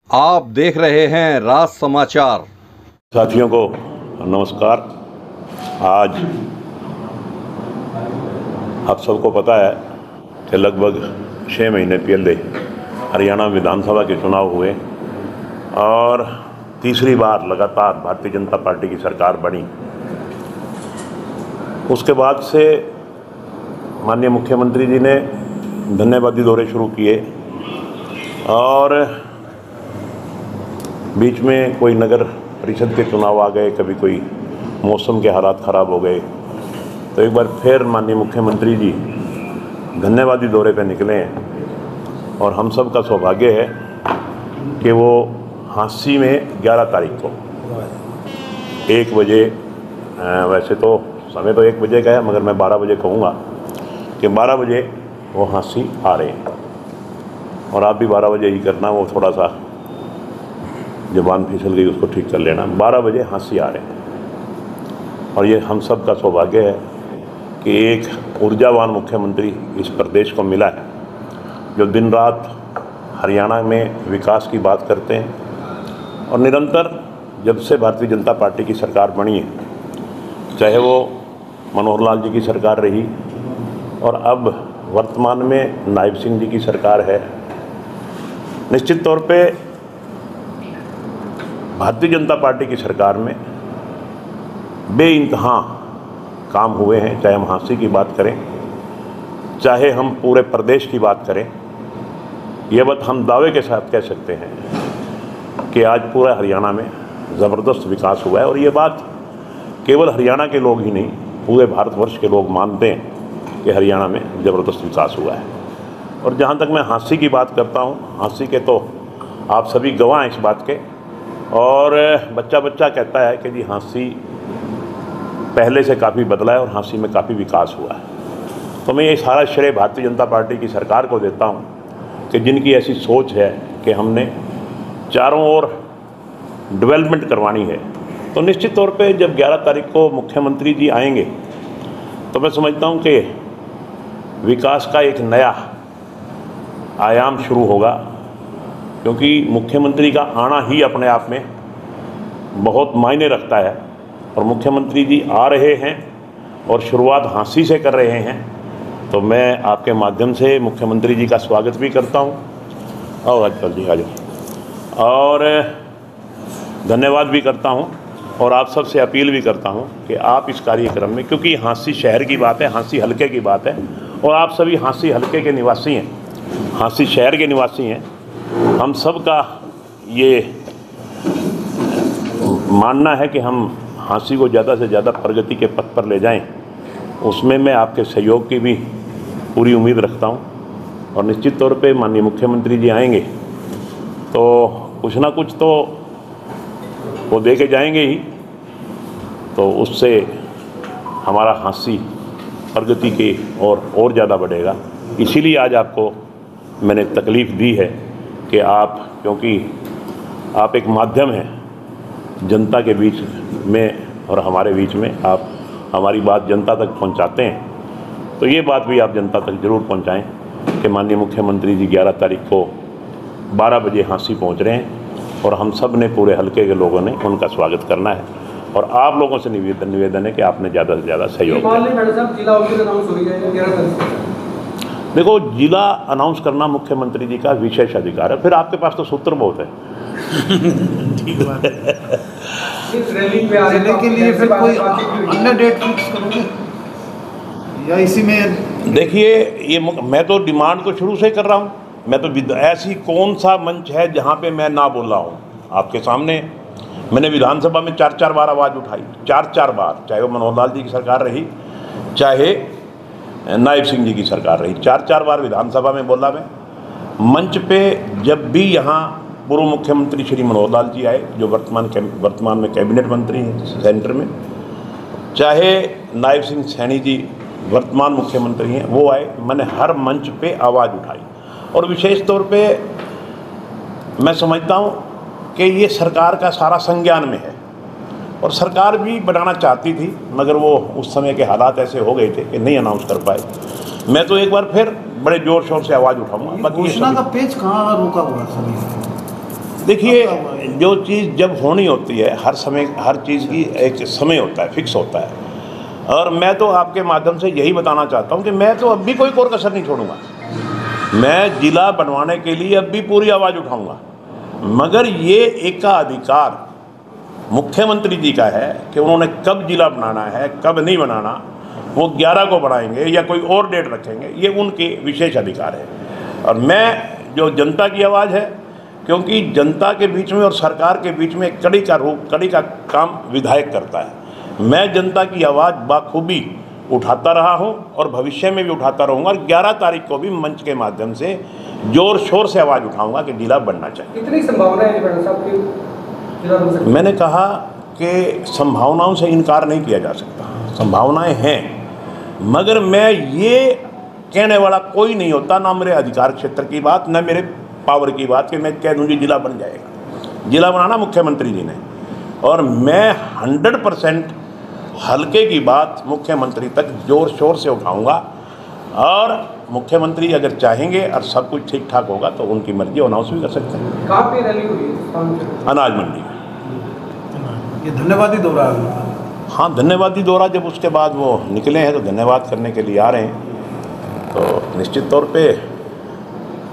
आप देख रहे हैं राज समाचार। साथियों को नमस्कार। आज आप सबको पता है कि लगभग 6 महीने पहले हरियाणा विधानसभा के चुनाव हुए और तीसरी बार लगातार भारतीय जनता पार्टी की सरकार बनी। उसके बाद से माननीय मुख्यमंत्री जी ने धन्यवादी दौरे शुरू किए और बीच में कोई नगर परिषद के चुनाव आ गए, कभी कोई मौसम के हालात ख़राब हो गए, तो एक बार फिर माननीय मुख्यमंत्री जी धन्यवादी दौरे पर निकले हैं। और हम सब का सौभाग्य है कि वो हांसी में 11 तारीख को 1 बजे, वैसे तो समय तो 1 बजे का है मगर मैं 12 बजे कहूँगा कि 12 बजे वो हांसी आ रहे हैं। और आप भी 12 बजे ही करना, वो थोड़ा सा ज़बान फिसल गई उसको ठीक कर लेना। 12 बजे हांसी आ रहे हैं और ये हम सब का सौभाग्य है कि एक ऊर्जावान मुख्यमंत्री इस प्रदेश को मिला है जो दिन रात हरियाणा में विकास की बात करते हैं। और निरंतर जब से भारतीय जनता पार्टी की सरकार बनी है, चाहे वो मनोहर लाल जी की सरकार रही और अब वर्तमान में नायब सिंह जी की सरकार है, निश्चित तौर पे भारतीय जनता पार्टी की सरकार में बेइंतहा काम हुए हैं। चाहे हम हांसी की बात करें, चाहे हम पूरे प्रदेश की बात करें, यह बात हम दावे के साथ कह सकते हैं कि आज पूरा हरियाणा में ज़बरदस्त विकास हुआ है। और ये बात केवल हरियाणा के लोग ही नहीं, पूरे भारतवर्ष के लोग मानते हैं कि हरियाणा में ज़बरदस्त विकास हुआ है। और जहाँ तक मैं हांसी की बात करता हूँ, हांसी के तो आप सभी गवाह हैं इस बात के। और बच्चा कहता है कि जी हांसी पहले से काफ़ी बदला है और हांसी में काफ़ी विकास हुआ है। तो मैं ये सारा श्रेय भारतीय जनता पार्टी की सरकार को देता हूँ कि जिनकी ऐसी सोच है कि हमने चारों ओर डेवलपमेंट करवानी है। तो निश्चित तौर पे जब 11 तारीख को मुख्यमंत्री जी आएंगे तो मैं समझता हूँ कि विकास का एक नया आयाम शुरू होगा, क्योंकि मुख्यमंत्री का आना ही अपने आप में बहुत मायने रखता है। और मुख्यमंत्री जी आ रहे हैं और शुरुआत हांसी से कर रहे हैं, तो मैं आपके माध्यम से मुख्यमंत्री जी का स्वागत भी करता हूं। और राजपाल जी आ जाओ, और धन्यवाद भी करता हूं और आप सबसे अपील भी करता हूं कि आप इस कार्यक्रम में, क्योंकि हांसी शहर की बात है, हांसी हलके की बात है और आप सभी हांसी हलके के निवासी हैं, हांसी शहर के निवासी हैं। हम सब का ये मानना है कि हम हांसी को ज़्यादा से ज़्यादा प्रगति के पथ पर ले जाएं। उसमें मैं आपके सहयोग की भी पूरी उम्मीद रखता हूं। और निश्चित तौर पे माननीय मुख्यमंत्री जी आएंगे तो कुछ ना कुछ तो वो दे के जाएंगे ही, तो उससे हमारा हांसी प्रगति की और ज़्यादा बढ़ेगा। इसीलिए आज आपको मैंने तकलीफ़ दी है कि आप, क्योंकि आप एक माध्यम हैं जनता के बीच में और हमारे बीच में, आप हमारी बात जनता तक पहुंचाते हैं। तो ये बात भी आप जनता तक ज़रूर पहुंचाएं कि माननीय मुख्यमंत्री जी 11 तारीख को 12 बजे हांसी पहुंच रहे हैं और हम सब ने, पूरे हलके के लोगों ने उनका स्वागत करना है। और आप लोगों से निवेदन है कि आपने ज़्यादा से ज़्यादा सहयोग देखो, जिला अनाउंस करना मुख्यमंत्री जी का विशेष अधिकार है, फिर आपके पास तो सूत्र बहुत है। ठीक बात है। जिले के लिए फिर कोई अन्य डेट फिक्स करोगे या इसी में? देखिए, ये मैं तो डिमांड तो शुरू से ही कर रहा हूँ। मैं तो, ऐसी कौन सा मंच है जहाँ पे मैं ना बोल रहा हूँ? आपके सामने मैंने विधानसभा में 4 बार आवाज़ उठाई, 4 बार, चाहे वो मनोहर लाल जी की सरकार रही, चाहे नायब सिंह जी की सरकार रही, 4 बार विधानसभा में बोला मैं। मंच पे जब भी यहाँ पूर्व मुख्यमंत्री श्री मनोहर लाल जी आए, जो वर्तमान में कैबिनेट मंत्री हैं सेंटर में, चाहे नायब सिंह सैनी जी वर्तमान मुख्यमंत्री हैं, वो आए, मैंने हर मंच पे आवाज़ उठाई। और विशेष तौर पे मैं समझता हूँ कि ये सरकार का सारा संज्ञान में है और सरकार भी बनाना चाहती थी, मगर वो उस समय के हालात ऐसे हो गए थे कि नहीं अनाउंस कर पाए। मैं तो एक बार फिर बड़े जोर शोर से आवाज़ उठाऊंगा। घोषणा का पेज कहाँ रुका हुआ सभी? देखिए, जो चीज़ जब होनी होती है, हर समय हर चीज़ की एक समय होता है, फिक्स होता है। और मैं तो आपके माध्यम से यही बताना चाहता हूँ कि मैं तो अब भी कोई कसर नहीं छोड़ूंगा। मैं जिला बनवाने के लिए अब भी पूरी आवाज़ उठाऊंगा, मगर ये एकाधिकार मुख्यमंत्री जी का है कि उन्होंने कब जिला बनाना है, कब नहीं बनाना, वो 11 को बनाएंगे या कोई और डेट रखेंगे, ये उनके विशेष अधिकार है। और मैं जो जनता की आवाज़ है, क्योंकि जनता के बीच में और सरकार के बीच में कड़ी का काम विधायक करता है। मैं जनता की आवाज़ बाखूबी उठाता रहा हूं और भविष्य में भी उठाता रहूंगा। और 11 तारीख को भी मंच के माध्यम से जोर शोर से आवाज़ उठाऊंगा कि जिला बनना चाहिए। कितनी संभावना है बड़ा साहब की जिला बन सकता है? मैंने कहा कि संभावनाओं से इनकार नहीं किया जा सकता, संभावनाएं हैं, मगर मैं ये कहने वाला कोई नहीं होता, ना मेरे अधिकार क्षेत्र की बात, ना मेरे पावर की बात कि मैं कह दूँ जी जिला बन जाएगा। जिला बनाना मुख्यमंत्री जी ने, और मैं 100% हल्के की बात मुख्यमंत्री तक जोर शोर से उठाऊंगा। और मुख्यमंत्री अगर चाहेंगे और सब कुछ ठीक ठाक होगा तो उनकी मर्जी अनाउंस भी कर सकते हैं। कहाँ पे रैली हुई? अनाज मंडी। ये धन्यवादी दौरा है। हाँ, धन्यवादी दौरा, जब उसके बाद वो निकले हैं तो धन्यवाद करने के लिए आ रहे हैं, तो निश्चित तौर पे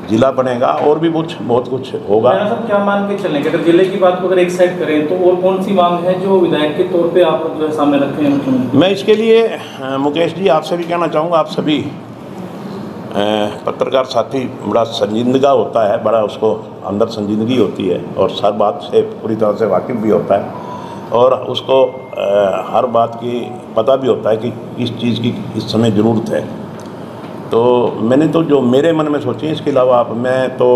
जिला बनेगा और भी बहुत कुछ होगा। सब क्या मान के चलेंगे? अगर जिले की बात को अगर एक साइड करें तो और कौन सी मांग है जो विधायक के तौर पे आप जो है सामने रखे हैं मुख्यमंत्री? मैं इसके लिए मुकेश जी आपसे भी कहना चाहूँगा, आप सभी पत्रकार साथी, बड़ा संजीदगा होता है, बड़ा उसको अंदर संजीदगी होती है और हर बात से पूरी तरह से वाकिफ़ भी होता है और उसको हर बात की पता भी होता है कि इस चीज़ की इस समय ज़रूरत है। तो मैंने तो जो मेरे मन में सोची, इसके अलावा मैं तो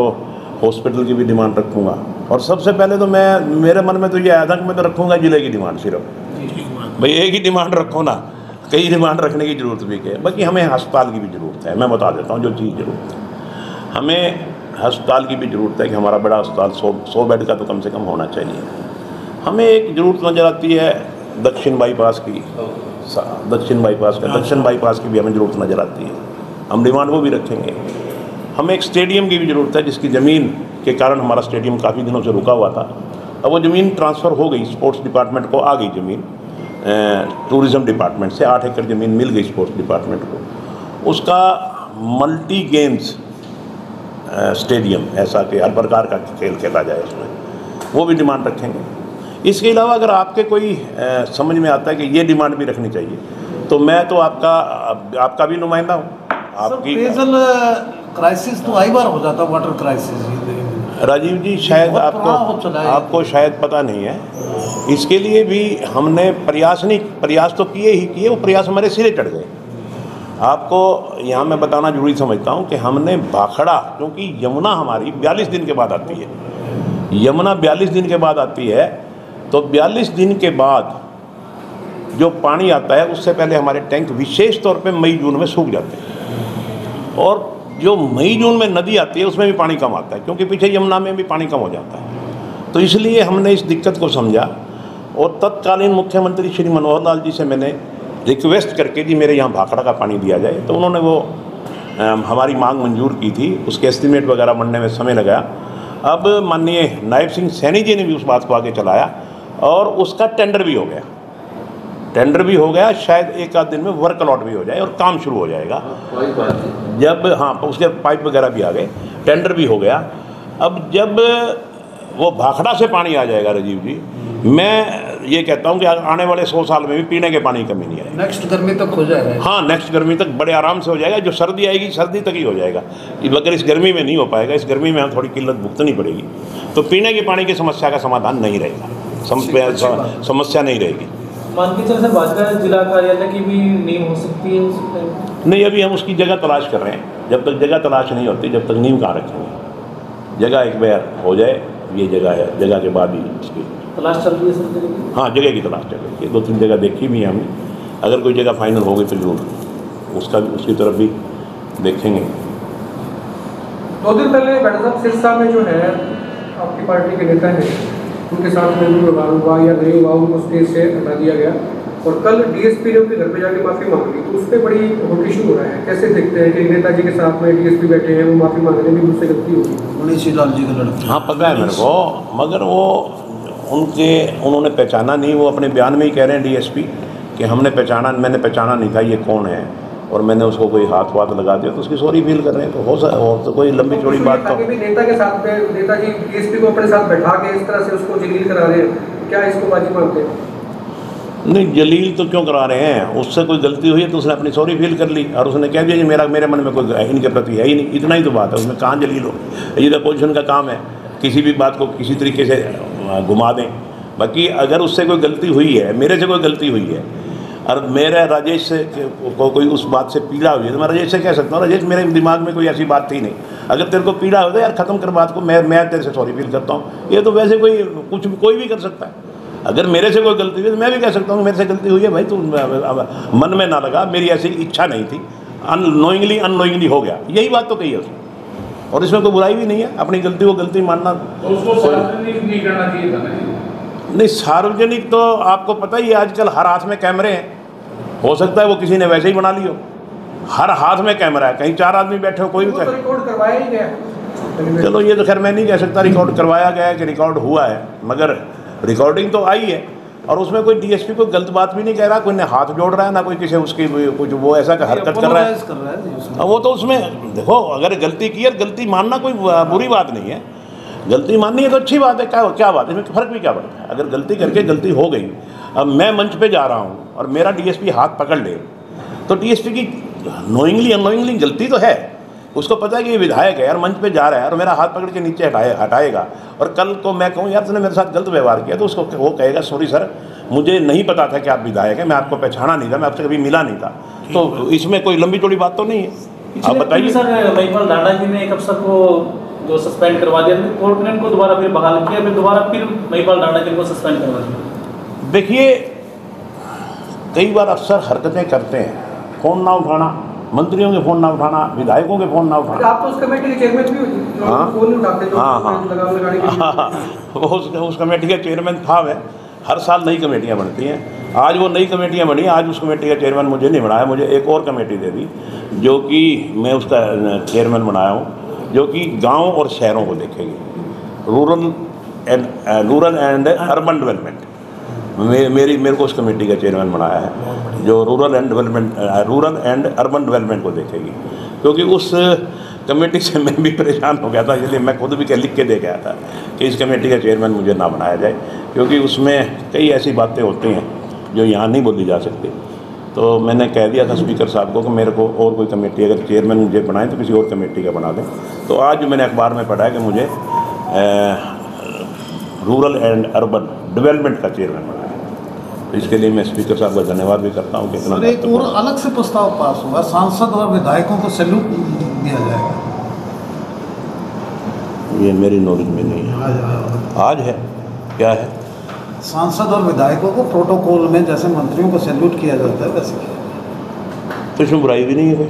हॉस्पिटल की भी डिमांड रखूँगा। और सबसे पहले तो मेरे मन में तो ये आया था कि मैं तो रखूँगा जिले की डिमांड सिर्फ। भाई एक ही डिमांड रखो ना, कई डिमांड रखने की ज़रूरत भी है। बाकी हमें अस्पताल की भी ज़रूरत है, मैं बता देता हूँ जो चीज़ ज़रूरत है। हमें अस्पताल की भी ज़रूरत है कि हमारा बड़ा अस्पताल 100 बेड का तो कम से कम होना चाहिए। हमें एक ज़रूरत नज़र आती है दक्षिण बाईपास की, दक्षिण बाईपास की भी हमें ज़रूरत नज़र आती है। हम डिमांड वो भी रखेंगे। हमें एक स्टेडियम की भी ज़रूरत है, जिसकी ज़मीन के कारण हमारा स्टेडियम काफ़ी दिनों से रुका हुआ था। अब वो ज़मीन ट्रांसफ़र हो गई, स्पोर्ट्स डिपार्टमेंट को आ गई ज़मीन, टूरिज़्म डिपार्टमेंट से 8 एकड़ ज़मीन मिल गई स्पोर्ट्स डिपार्टमेंट को। उसका मल्टी गेम्स स्टेडियम, ऐसा कि हर प्रकार का खेल खेला जाए उसमें, वो भी डिमांड रखेंगे। इसके अलावा अगर आपके कोई समझ में आता है कि ये डिमांड भी रखनी चाहिए, तो मैं तो आपका भी नुमाइंदा हूँ। आपकी पेयजल क्राइसिस तो आई बार हो जाता, वाटर क्राइसिस। राजीव जी, शायद आपको शायद पता नहीं है, इसके लिए भी हमने प्रयास तो किए ही किए, वो प्रयास हमारे सिरे चढ़ गए। आपको यहाँ मैं बताना जरूरी समझता हूँ कि हमने भाखड़ा, क्योंकि यमुना हमारी 42 दिन के बाद आती है, यमुना 42 दिन के बाद आती है, तो 42 दिन के बाद जो पानी आता है उससे पहले हमारे टैंक विशेष तौर पे मई जून में सूख जाते हैं। और जो मई जून में नदी आती है उसमें भी पानी कम आता है, क्योंकि पीछे यमुना में भी पानी कम हो जाता है। तो इसलिए हमने इस दिक्कत को समझा और तत्कालीन मुख्यमंत्री श्री मनोहर लाल जी से मैंने रिक्वेस्ट करके जी मेरे यहाँ भाखड़ा का पानी दिया जाए, तो उन्होंने वो हमारी मांग मंजूर की थी। उसके एस्टीमेट वगैरह बनने में समय लगा। अब माननीय नायब सिंह सैनी जी ने भी उस बात को आगे चलाया और उसका टेंडर भी हो गया। शायद एक आध दिन में वर्क अलॉट भी हो जाए और काम शुरू हो जाएगा। जब उसके पाइप वगैरह भी आ गए, टेंडर भी हो गया। अब जब वो भाखड़ा से पानी आ जाएगा राजीव जी, मैं ये कहता हूँ कि आने वाले 100 साल में भी पीने के पानी की कमी नहीं आएगी। नेक्स्ट गर्मी तक हो जाएगा। हाँ, नेक्स्ट गर्मी तक बड़े आराम से हो जाएगा। जो सर्दी आएगी सर्दी तक ही हो जाएगा, अगर इस गर्मी में नहीं हो पाएगा। इस गर्मी में हम थोड़ी किल्लत भुगतनी पड़ेगी, तो पीने के पानी की समस्या का समाधान नहीं रहेगा, समस्या नहीं रहेगी। मान के चल सर, भाजपा जिला कार्यालय की भी नींव हो सकती है? नहीं, अभी हम उसकी जगह तलाश कर रहे हैं। जब तक जगह तलाश नहीं होती, जब तक नींव कहाँ रखेंगे। जगह एक बार हो जाए, ये जगह है, जगह के बाद ही उसकी तलाश चल रही है सर? हाँ, जगह की तलाश चल रही है। 2-3 जगह देखी भी है हमने। अगर कोई जगह फाइनल हो गई तो जरूर उसकी तरफ भी देखेंगे। 2 दिन पहले बैठा साहब सिरसा में जो है आपकी पार्टी के नेता हैं, उनके साथ में भी व्यवहार हुआ या नहीं हुआ, उनको स्टेज से हटा दिया गया। और कल डीएसपी ने उनके घर पे जाके माफी मांग ली, तो उस पर बड़ी हॉट इशू हो रहा है। कैसे देखते हैं कि नेताजी के साथ में डीएसपी बैठे हैं, वो माफी मांग रहे हैं, मुझसे गलती होगी। गणेशी लाल जी का लड़का। हाँ पता है मेरे को, मगर वो उन्होंने पहचाना नहीं। वो अपने बयान में ही कह रहे हैं डीएसपी कि मैंने पहचाना नहीं था ये कौन है, और मैंने उसको कोई हाथ लगा दिया, तो उसकी सॉरी फील कर रहे हैं। तो और तो कोई लंबी चौड़ी बात तो नेता के साथ में नेताजी डीएसपी को अपने साथ बैठा के इस तरह से उसको जलील करा रहे हैं, क्या इसको बाजी मानते हैं? नहीं, जलील तो क्यों करा रहे हैं? उससे कोई गलती हुई है तो उसने अपनी सॉरी फील कर ली, और उसने कह दिया कि मेरे मन में कोई इनके प्रति है ही नहीं। इतना ही तो बात है, उसमें कहाँ जलील हो। ये अपोजिशन का काम है, किसी भी बात को किसी तरीके से घुमा दें। बाकी अगर उससे कोई गलती हुई है, मेरे से कोई गलती हुई है, और मेरा राजेश से कोई उस बात से पीड़ा हुई है, तो मैं राजेश से कह सकता हूँ, राजेश मेरे दिमाग में कोई ऐसी बात थी नहीं, अगर तेरे को पीड़ा हो तो यार ख़त्म कर बात को, मैं तेरे से सॉरी फील करता हूँ। ये तो वैसे कोई भी कर सकता है। अगर मेरे से कोई गलती हुई तो मैं भी कह सकता हूँ मेरे से गलती हुई है भाई, तू मन में ना लगा, मेरी ऐसी इच्छा नहीं थी, अननोइंगली हो गया। यही बात तो कही है उसने, और इसमें कोई बुराई भी नहीं है। अपनी गलती को गलती मानना, उसको सार्वजनिक नहीं करना चाहिए था नहीं। सार्वजनिक तो आपको पता ही है, आजकल हर हाथ में कैमरे हैं। हो सकता है वो किसी ने वैसे ही बना ली हो। हर हाथ में कैमरा है, कहीं 4 आदमी बैठे हो, कोई भी रिकॉर्ड करवाया ही गया। चलो ये तो खैर मैं नहीं कह सकता रिकॉर्ड करवाया गया है कि रिकॉर्ड हुआ है, मगर रिकॉर्डिंग तो आई है, और उसमें कोई डीएसपी कोई गलत बात भी नहीं कह रहा, कोई ने हाथ जोड़ रहा है ना कोई किसी उसकी कुछ वो ऐसा हरकत कर रहा है। वो तो उसमें देखो, अगर गलती की है, गलती मानना कोई बुरी बात नहीं है। गलती माननी है तो अच्छी बात है, क्या बात है, इसमें फ़र्क भी क्या पड़ता है। अगर गलती करके गलती हो गई, अब मैं मंच पे जा रहा हूँ और मेरा डीएसपी हाथ पकड़ ले, तो डीएसपी की नोइंगली अननोइंगली गलती तो है। उसको पता है कि ये विधायक है यार, मंच पे जा रहा है और मेरा हाथ पकड़ के नीचे हटाएगा, और कल को मैं कहूँ यार तूने मेरे साथ गलत व्यवहार किया, तो उसको वो कहेगा सॉरी सर, मुझे नहीं पता था कि आप विधायक हैं, मैं आपको पहचाना नहीं था, मैं आपसे कभी मिला नहीं था। तो इसमें कोई लंबी चौड़ी बात तो नहीं है। आप बताइए। सर महिपाल डांडा जी ने एक अफसर को जो सस्पेंड करवा दिया, कोर्ट ने उनको दोबारा फिर बहाल किया, फिर महिपाल डांडा जी को सस्पेंड करवा दिया। देखिए, कई बार अफसर हरकतें करते हैं, फ़ोन ना उठाना, मंत्रियों के फ़ोन ना उठाना, विधायकों के फ़ोन ना उठाना। आप तो उस कमेटी के चेयरमैन भी हो, हाँ फ़ोन नहीं उठाते, हाँ, वो उस कमेटी का चेयरमैन था मैं। हर साल नई कमेटियाँ बनती हैं। आज वो नई कमेटियाँ बनी, आज उस कमेटी का चेयरमैन मुझे नहीं बनाया, मुझे एक और कमेटी दे दी, जो कि मैं उसका चेयरमैन बनाया हूँ, जो कि गाँव और शहरों को देखेगी, रूरल एंड अर्बन डेवलपमेंट। मेरे को उस कमेटी का चेयरमैन बनाया है, जो रूरल एंड अर्बन डेवलपमेंट को देखेगी। क्योंकि उस कमेटी से मैं भी परेशान हो गया था, इसलिए मैं खुद भी लिख के दे गया था कि इस कमेटी का चेयरमैन मुझे ना बनाया जाए, क्योंकि उसमें कई ऐसी बातें होती हैं जो यहाँ नहीं बोली जा सकती। तो मैंने कह दिया था स्पीकर साहब को कि मेरे को और कोई कमेटी अगर चेयरमैन मुझे बनाए तो किसी और कमेटी का बना दें। तो आज मैंने अखबार में पढ़ा है कि मुझे रूरल एंड अर्बन डेवलपमेंट का चेयरमैन बनाया। तो इसके लिए मैं स्पीकर साहब का धन्यवाद भी करता हूँ कि इतना। एक और अलग से प्रस्ताव पास हुआ, सांसद और विधायकों को सैल्यूट दिया जाएगा। ये मेरी नॉलेज में नहीं है। आज है क्या है? सांसद और विधायकों को प्रोटोकॉल में जैसे मंत्रियों को सैल्यूट किया जाता है वैसे किया। तो इसमें बुराई भी नहीं है कोई।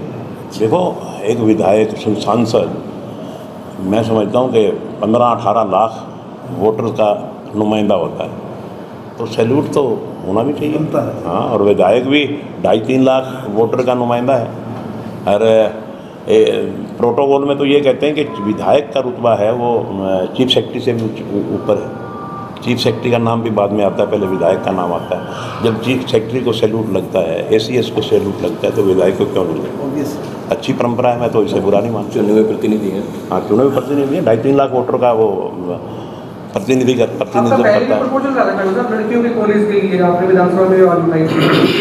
देखो, एक विधायक सांसद, मैं समझता हूँ कि 15-18 लाख वोटर का नुमाइंदा होता है, तो सैल्यूट तो होना भी चाहिए। हाँ, और विधायक भी 2.5-3 लाख वोटर का नुमाइंदा है। और प्रोटोकॉल में तो ये कहते हैं कि विधायक का रुतबा है वो चीफ सेक्रेटरी से भी ऊपर है। चीफ सेक्रेटरी का नाम भी बाद में आता है, पहले विधायक का नाम आता है। जब चीफ सेक्रेटरी को सैल्यूट लगता है, एसीएस को सैल्यूट लगता है, तो विधायक को क्यों नहीं लगता? अच्छी परंपरा है, मैं तो इसे बुरा नहीं मानता। चुने हुए प्रतिनिधि हैं। हाँ, चुने हुए प्रतिनिधि हैं। 2.5-3 लाख वोटर का वो प्रतिनिधित्व करता है। प्रपोजल आ रहा है लड़कियों के कॉलेज के लिए, आपने विधानसभा में आवाज उठाई थी,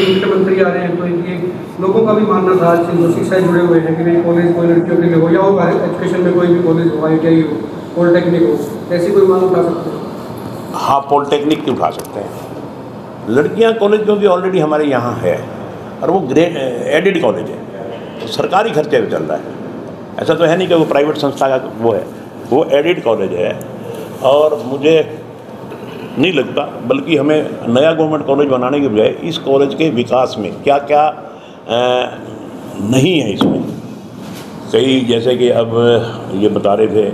मुख्यमंत्री आ रहे हैं, तो ये लोगों का भी मानना था, जो शिक्षा जुड़े हुए हैं कि नहीं कॉलेज कोई लड़कियों के लिए हो, या हो एजुकेशन में कोई भी कॉलेज हो, ITI हो, पॉलिटेक्निक हो, ऐसी कोई मांग उठा सकते हैं? हाँ, पॉलिटेक्निक की उठा सकते हैं। लड़कियां कॉलेज क्योंकि ऑलरेडी हमारे यहाँ है, और वो ग्रेड एडिड कॉलेज है, तो सरकारी खर्चे में चल रहा है। ऐसा तो है नहीं कि वो प्राइवेट संस्था का वो है, वो एडिड कॉलेज है। और मुझे नहीं लगता, बल्कि हमें नया गवर्नमेंट कॉलेज बनाने के बजाय इस कॉलेज के विकास में क्या क्या नहीं है इसमें। कई जैसे कि अब ये बता रहे थे,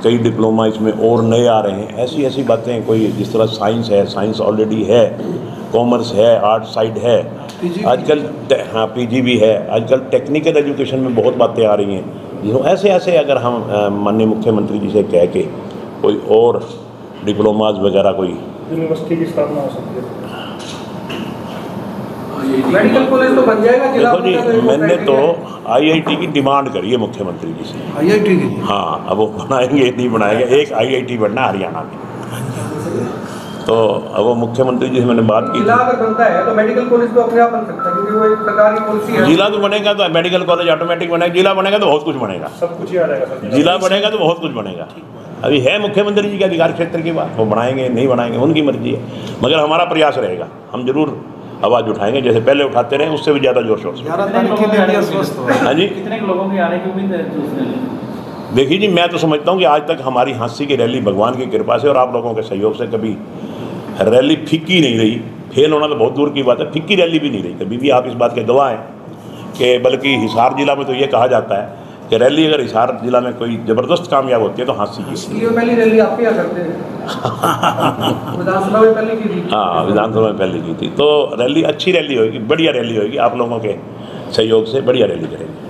कई डिप्लोमा इसमें और नए आ रहे हैं, ऐसी बातें। कोई जिस तरह साइंस है, साइंस ऑलरेडी है, कॉमर्स है, आर्ट साइड है, आजकल हाँ पीजी भी है। आजकल टेक्निकल एजुकेशन में बहुत बातें आ रही हैं। जो ऐसे ऐसे अगर हम माननीय मुख्यमंत्री जी से कह के कोई और डिप्लोमाज वगैरह कोई यूनिवर्सिटी की स्थापना हो सकती है। मेडिकल कॉलेज तो बन जाएगा। देखो जी, मैंने तो आईआईटी की डिमांड करी है मुख्यमंत्री जी से। आईआईटी की? हाँ, अब वो बनाएंगे नहीं बनाएंगे। एक आईआईटी बनना हरियाणा में, तो अब वो मुख्यमंत्री जी से मैंने बात की। जिला अगर बनता है तो मेडिकल कॉलेज तो अपने आप बन सकता है, क्योंकि वो एक सरकारी पॉलिसी है। जिला तो बनेगा तो मेडिकल कॉलेज ऑटोमेटिक बनेगा। जिला बनेगा तो बहुत कुछ बनेगा, सब कुछ ही आ जाएगा। जिला बनेगा तो बहुत कुछ बनेगा। अभी है मुख्यमंत्री जी के अधिकार क्षेत्र की बात, वो बनाएंगे नहीं बनाएंगे उनकी मर्जी है, मगर हमारा प्रयास रहेगा। हम जरूर आवाज़ उठाएंगे, जैसे पहले उठाते रहे, उससे भी ज़्यादा जोर शोर से। हाँ जी, कितने लोगों की आने की उम्मीद है? देखिए जी, मैं तो समझता हूँ कि आज तक हमारी हाँसी की रैली भगवान की कृपा से और आप लोगों के सहयोग से कभी रैली फीकी नहीं रही। फेल होना तो बहुत दूर की बात है, फिक्की रैली भी नहीं रही कभी भी। आप इस बात के गवाह हैं कि बल्कि हिसार जिला में तो ये कहा जाता है कि रैली अगर हिसार जिला में कोई ज़बरदस्त कामयाब होती है तो हाँसी की। पहली रैली आपके यहाँ करते हैं। विधानसभा में पहले की थी। हाँ, विधानसभा में पहले की थी। तो रैली अच्छी रैली होगी, बढ़िया रैली होगी। आप लोगों के सहयोग से बढ़िया रैली करेंगे।